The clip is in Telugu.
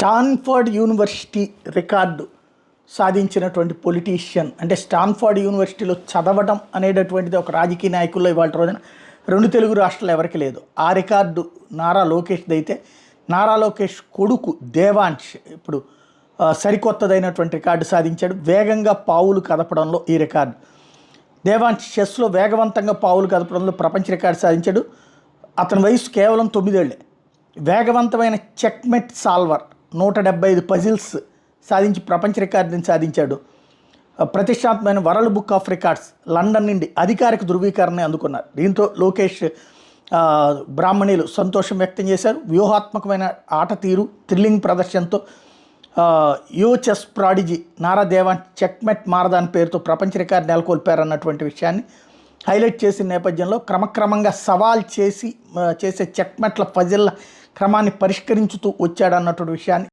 స్టాన్ఫర్డ్ యూనివర్సిటీ రికార్డు సాధించినటువంటి పొలిటీషియన్, అంటే స్టాన్ఫర్డ్ యూనివర్సిటీలో చదవడం అనేటటువంటిది ఒక రాజకీయ నాయకుల్లో ఇవాళ రోజున రెండు తెలుగు రాష్ట్రాలు ఎవరికి లేదు. ఆ రికార్డు నారా లోకేష్ది. అయితే నారా లోకేష్ కొడుకు దేవాంశ్ ఇప్పుడు సరికొత్తదైనటువంటి రికార్డు సాధించాడు. వేగంగా పావులు కదపడంలో ఈ రికార్డు. దేవాంశ్ చెస్లో వేగవంతంగా పావులు కదపడంలో ప్రపంచ రికార్డు సాధించాడు. అతని వయసు కేవలం 9 ఏళ్లే. వేగవంతమైన చెక్మెట్ సాల్వర్ 175 పజిల్స్ సాధించి ప్రపంచ రికార్డుని సాధించాడు. ప్రతిష్టాత్మకమైన world book of records London నుండి అధికారిక ధృవీకరణని అందుకున్నారు. దీంతో లోకేష్ బ్రాహ్మణులు సంతోషం వ్యక్తం చేశారు. వ్యూహాత్మకమైన ఆట తీరు, థ్రిల్లింగ్ ప్రదర్శనతో యో చెస్ ప్రాడిజీ నారా దేవాన్ చెక్మెట్ మారదాన్ పేరుతో ప్రపంచ రికార్డు నెలకొల్పారన్నటువంటి విషయాన్ని హైలైట్ చేసిన నేపథ్యంలో క్రమక్రమంగా సవాల్ చేసే చెక్మెట్ల పజిల్ల క్రమాన్ని పరిష్కరించుతూ వచ్చాడన్నటువంటి విషయాన్ని